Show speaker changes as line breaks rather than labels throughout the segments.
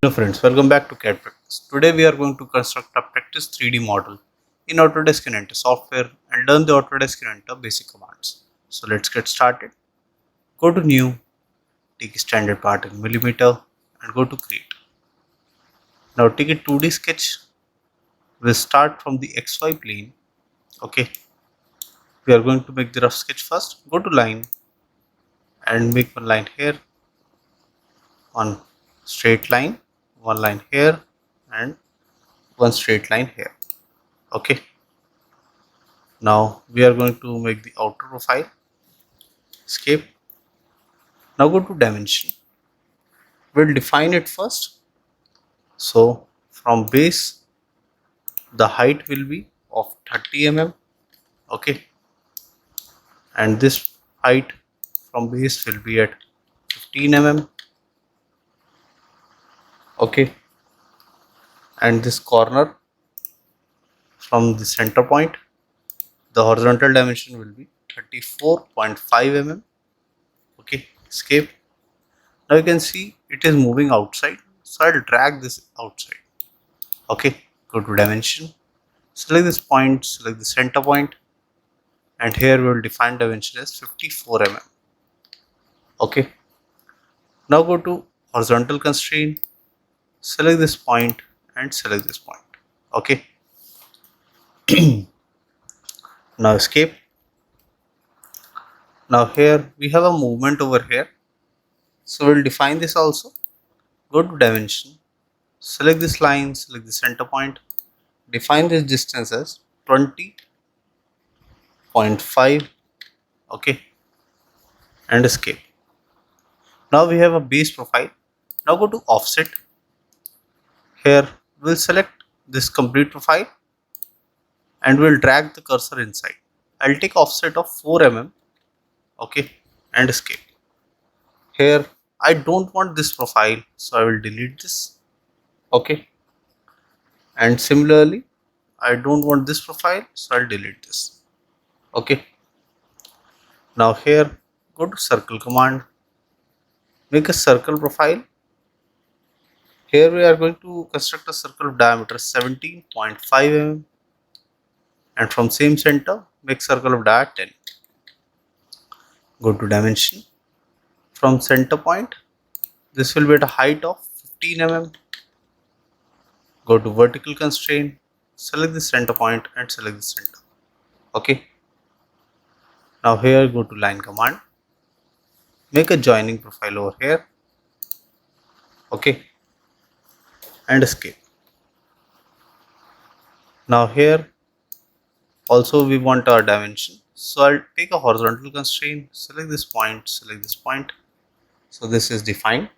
Hello friends, welcome back to CAD Practice. Today we are going to construct a practice 3D model in Autodesk Inventor software and learn the Autodesk Inventor basic commands. So let's get started. Go to New, take a standard part in millimeter and go to Create. Now take a 2D sketch. We'll start from the XY plane. Okay, we are going to make the rough sketch first. Go to Line and make one line here, one straight line, one line here and one straight line here. Okay. Now we are going to make the outer profile. Escape. Now go to dimension. We'll define it first. So from base, the height will be of 30 mm. Okay. And this height from base will be at 15 mm. Okay. And this corner from the center point, the horizontal dimension will be 34.5 mm. Okay. Escape. Now you can see it is moving outside. So I'll drag this outside. Okay. Go to dimension. Select this point, select the center point, and here we will define dimension as 54 mm. Okay. Now go to horizontal constraint, select this point and select this point. Okay. Now escape. Now here we have a movement over here. So we'll define this also. Go to dimension, select this line, select the center point, define this distance as 20.5. Okay. And escape. Now we have a base profile. Now go to offset. Here we'll select this complete profile and we'll drag the cursor inside. I'll take offset of 4 mm. Okay, and escape. Here I don't want this profile, so I will delete this. Okay, and similarly I don't want this profile, so I'll delete this. Okay. Now here go to circle command, make a circle profile. Here we are going to construct a circle of diameter 17.5 mm and from same center make circle of diameter 10. Go to dimension. From center point, this will be at a height of 15 mm. Go to vertical constraint, select the center point and select the center. Okay. Now here go to line command, make a joining profile over here. Okay. And escape. Now here also we want our dimension. So I'll take a horizontal constraint, select this point, select this point. So this is defined.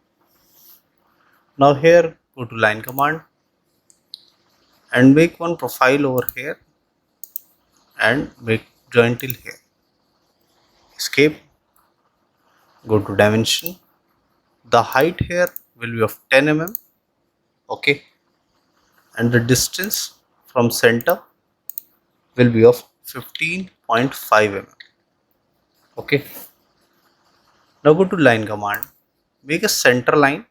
Now here go to line command and make one profile over here and make join till here. Escape. Go to dimension. The height here will be of 10 mm. Okay. And the distance from center will be of 15.5 mm. Okay. Now go to line command, make a center line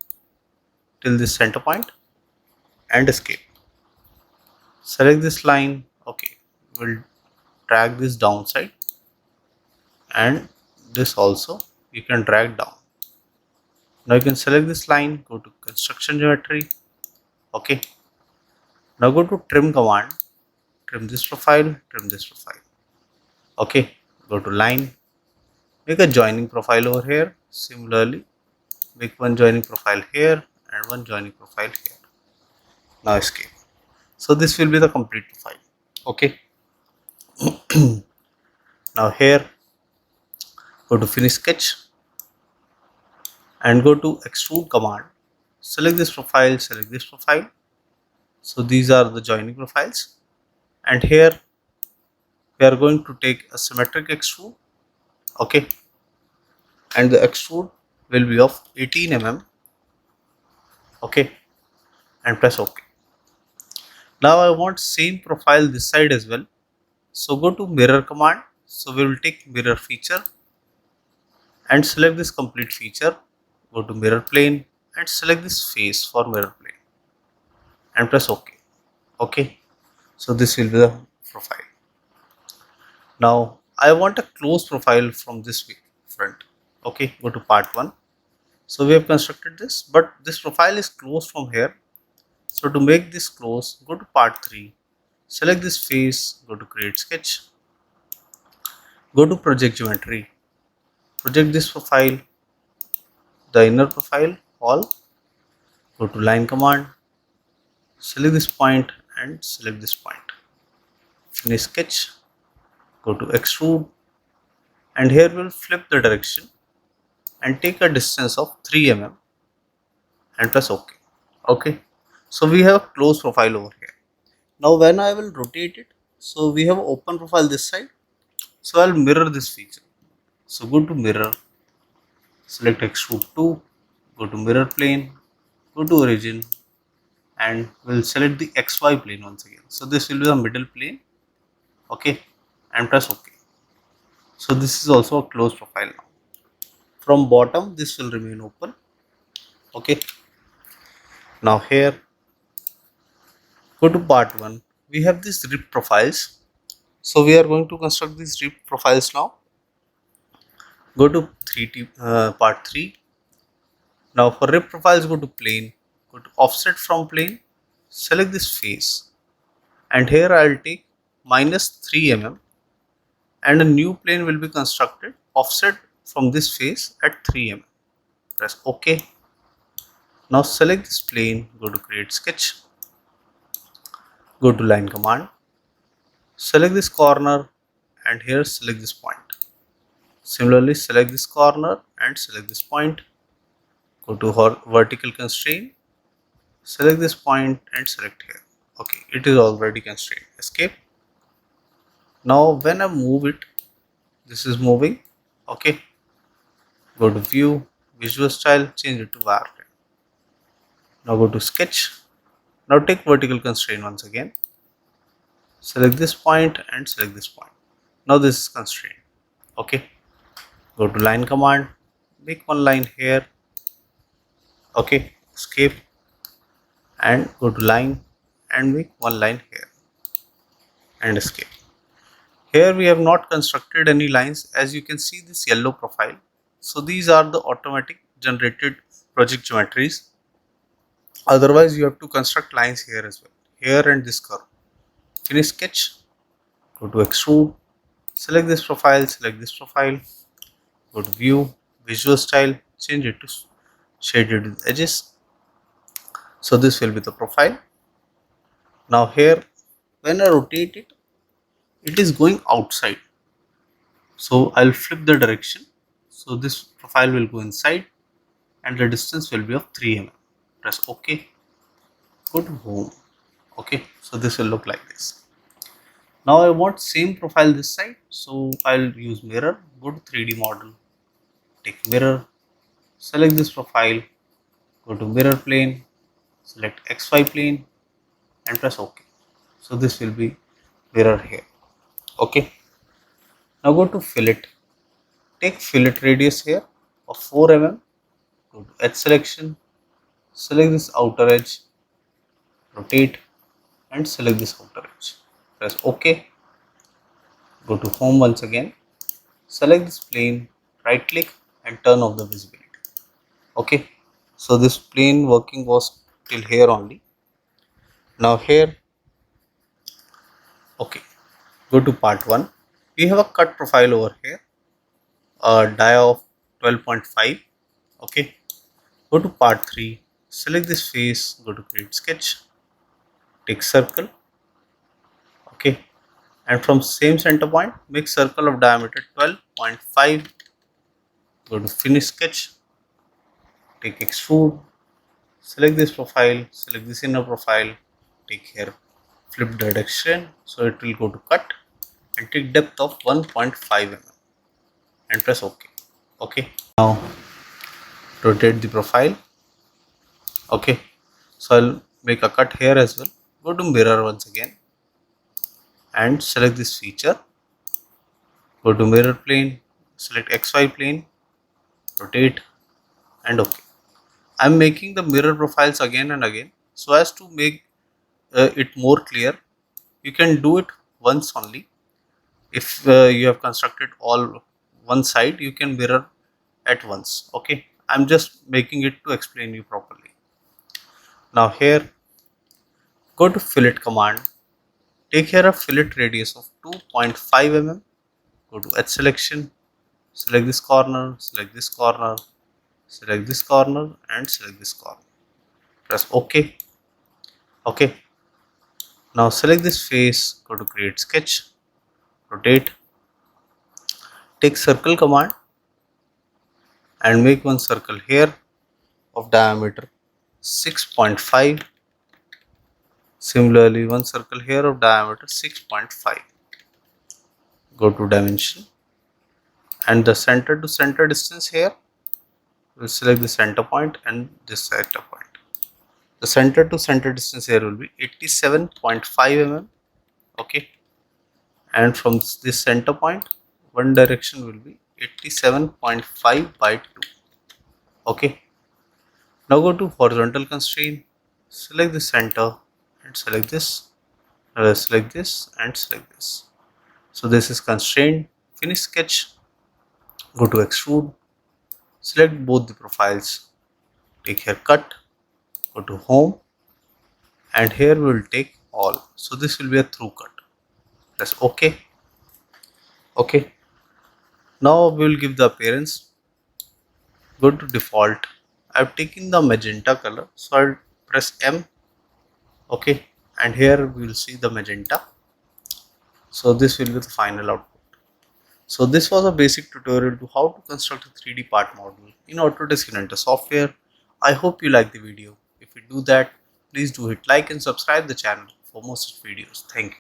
till this center point and escape. Select this line. Okay, we'll drag this downside and this also you can drag down. Now you can select this line, go to construction geometry. Okay. Now go to trim command, trim this profile, trim this profile. Okay. Go to line, make a joining profile over here. Similarly, make one joining profile here and one joining profile here. Now escape. So this will be the complete profile. Okay. Now here go to finish sketch and go to extrude command, select this profile, select this profile. So these are the joining profiles and here we are going to take a symmetric extrude. Okay, and the extrude will be of 18 mm. Okay, and press OK. Now I want same profile this side as well, so go to mirror command. So we will take mirror feature and select this complete feature. Go to mirror plane and select this face for mirror plane and press OK. Okay, so this will be the profile. Now I want a close profile from this front. Okay, go to part 1. So we have constructed this, but this profile is closed from here. So to make this close, go to part 3, select this face, go to create sketch, go to project geometry, project this profile, the inner profile, all, go to line command, select this point and select this point, finish sketch, go to extrude, and here we'll flip the direction and take a distance of 3 mm and press OK. Okay, so we have a close profile over here. Now when I will rotate it, so we have open profile this side, so I'll mirror this feature. So go to mirror, select extrude 2, go to mirror plane, go to origin, and we'll select the XY plane once again. So this will be the middle plane. Okay, and press OK. So this is also a closed profile now. From bottom this will remain open. Okay, now here go to part 1. We have these rib profiles. So we are going to construct these rib profiles now. Go to part 3. Now for rib profiles, go to plane, go to offset from plane, select this face, and here I will take minus 3 mm, and a new plane will be constructed offset from this face at 3 mm. Press OK. Now select this plane, go to create sketch, go to line command, select this corner, and here select this point. Similarly, select this corner and select this point. Go to vertical constraint, select this point and select here. Okay, it is already constrained. Escape. Now when I move it, this is moving. Okay, go to view, visual style, change it to wireframe. Now go to sketch. Now take vertical constraint once again. Select this point and select this point. Now this is constrained. Okay, go to line command, make one line here. Okay, escape and go to line and make one line here and escape. Here we have not constructed any lines, as you can see this yellow profile. So these are the automatic generated project geometries. Otherwise you have to construct lines here as well, here and this curve. Finish sketch, go to extrude, select this profile, go to view, visual style, change it to shaded with edges. So this will be the profile. Now here when I rotate it, it is going outside. So I'll flip the direction. So this profile will go inside and the distance will be of 3 mm. Press OK. Go to home. Okay, so this will look like this. Now I want same profile this side. So I'll use mirror. Go to 3D model. Take mirror. Select this profile. Go to mirror plane. Select XY plane and press OK. So this will be mirror here. Okay. Now go to fillet. Take fillet radius here of 4 mm. Go to edge selection. Select this outer edge. Rotate and select this outer edge. Press OK. Go to home once again. Select this plane. Right click and turn off the visibility. Okay. So this plane working was till here only. Now here. Okay. Go to part 1. We have a cut profile over here. A dia of 12.5. Okay. Go to part 3. Select this face. Go to create sketch. Take circle. Okay. And from same center point, make circle of diameter 12.5. Go to finish sketch. Take extrude. Select this profile. Select this inner profile. Take here. Flip the direction. So it will go to cut. And take depth of 1.5 mm. And press OK. Okay. Now rotate the profile. Okay. So I'll make a cut here as well. Go to mirror once again. And select this feature. Go to mirror plane. Select XY plane. Rotate and OK. I'm making the mirror profiles again and again so as to make it more clear. You can do it once only. If you have constructed all one side, you can mirror at once. Okay, I'm just making it to explain you properly. Now here, go to fillet command. Take here a fillet radius of 2.5 mm. Go to edge selection. Select this corner, select this corner, select this corner, and select this corner. Press OK. OK. Now select this face. Go to create sketch. Rotate. Take circle command and make one circle here of diameter 6.5. Similarly, one circle here of diameter 6.5. Go to dimension and the center to center distance here. We'll select the center point and this center point. The center to center distance here will be 87.5 mm. Okay, and from this center point, one direction will be 87.5 by 2. Okay, now go to horizontal constraint. Select the center and select this. Select this and select this. So this is constraint. Finish sketch. Go to extrude. Select both the profiles. Take here cut. Go to home. And here we will take all. So this will be a through cut. Press OK. OK. Now we will give the appearance. Go to default. I have taken the magenta color. So I'll press M. OK. And here we will see the magenta. So this will be the final output. So this was a basic tutorial to how to construct a 3D part model in Autodesk Inventor software. I hope you like the video. If you do that, please do hit like and subscribe the channel for more such videos. Thank you.